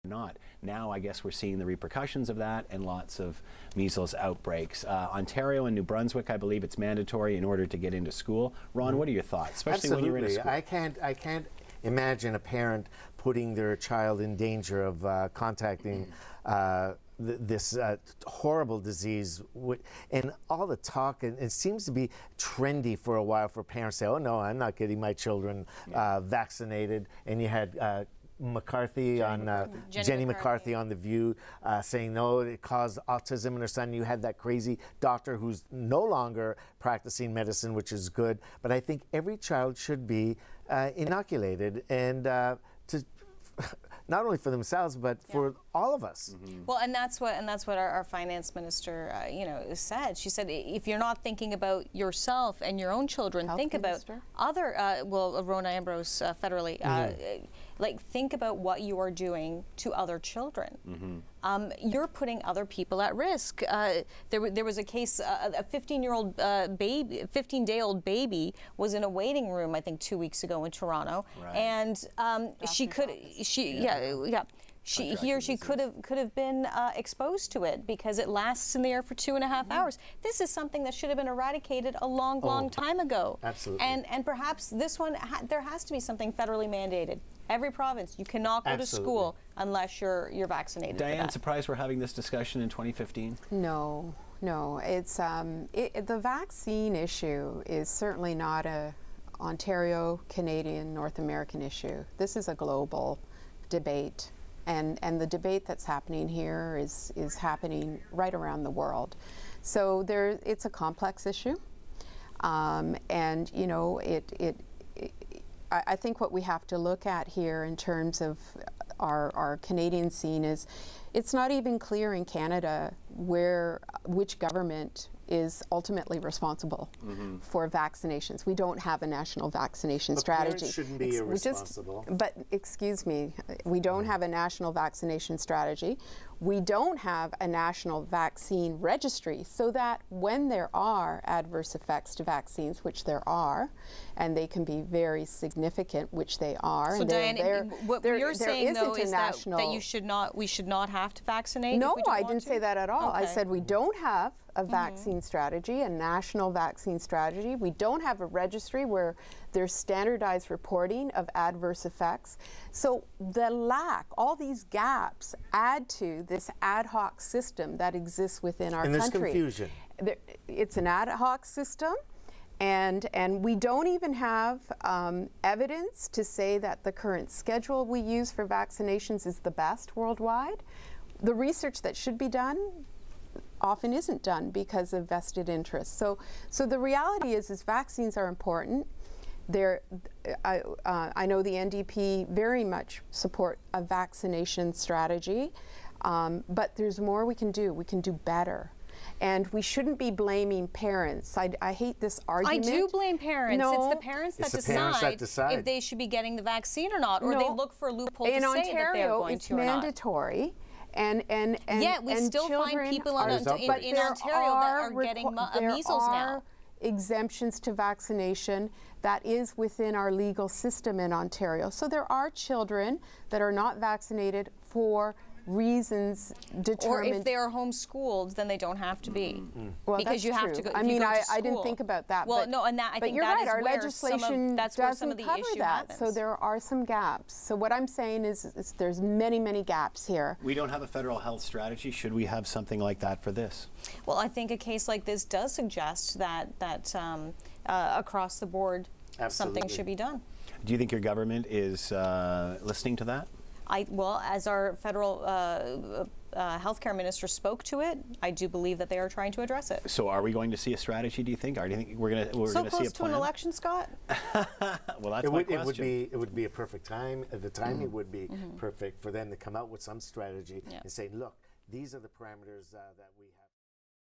not. Now I guess we're seeing the repercussions of that and lots of measles outbreaks. Ontario and New Brunswick, I believe it's mandatory in order to get into school. Ron, what are your thoughts, especially Absolutely. when you're in a school? I can't imagine a parent putting their child in danger of contacting this horrible disease, and all the talk, and it seems to be trendy for a while for parents to say, oh no, I'm not getting my children vaccinated. And you had McCarthy Jenny McCarthy on The View saying no, it caused autism in her son. You had that crazy doctor who's no longer practicing medicine, which is good. But I think every child should be inoculated, and not only for themselves, but for all of us. Well, and that's what our finance minister, said. She said, if you're not thinking about yourself and your own children, think about other. Rona Ambrose, federally, like think about what you are doing to other children. You're putting other people at risk. There was a case, a 15-year-old baby, 15-day-old baby was in a waiting room, I think 2 weeks ago in Toronto, and he or she could have been exposed to it because it lasts in the air for 2.5 hours. This is something that should have been eradicated a long time ago. Absolutely. And perhaps this one, there has to be something federally mandated. Every province, you cannot go to school unless you're vaccinated. Diane, surprised we're having this discussion in 2015? No, it's the vaccine issue is certainly not a Ontario, Canadian, North American issue. This is a global debate, and the debate that's happening here is happening right around the world. So it's a complex issue, and you know I think what we have to look at here in terms of our Canadian scene is it's not even clear in Canada which government is ultimately responsible for vaccinations. We don't have a national vaccination strategy. Parents shouldn't be irresponsible. But excuse me, we don't have a national vaccination strategy. We don't have a national vaccine registry, so that when there are adverse effects to vaccines, which there are, and they can be very significant, which they are. So and Diane, what you're saying though is that we should not have to vaccinate? No, I didn't say that at all. Okay. I said we don't have a vaccine strategy, a national vaccine strategy. We don't have a registry where there's standardized reporting of adverse effects. So the lack, all these gaps add to this ad hoc system that exists within our country. And there's confusion. It's an ad hoc system, and we don't even have evidence to say that the current schedule we use for vaccinations is the best worldwide. The research that should be done often isn't done because of vested interests. So the reality is vaccines are important. I know the NDP very much support a vaccination strategy, but there's more we can do. We can do better. And we shouldn't be blaming parents. I hate this argument. I do blame parents. No, it's the parents that decide if they should be getting the vaccine or not, or they look for a loophole to say that they're going to or not. In Ontario, it's mandatory. And yet we still find people in Ontario that are getting measles now. There are exemptions to vaccination that is within our legal system in Ontario. So there are children that are not vaccinated for reasons determined. Or if they are homeschooled, then they don't have to be. Well, because you have to go. I mean, I didn't think about that. Well, but, no, and that I think you're that right. is Our where legislation doesn't cover that. So there are some gaps. So what I'm saying is there's many gaps here. We don't have a federal health strategy. Should we have something like that for this? Well, I think a case like this does suggest that across the board, something should be done. Do you think your government is listening to that? Well, as our federal healthcare minister spoke to it, I do believe that they are trying to address it. So are we going to see a strategy, do you think? Or do you think we're going to see a plan? So close to an election, Scott? Well, that's my question. It would be a perfect time. At the timing would be perfect for them to come out with some strategy and say, look, these are the parameters that we have.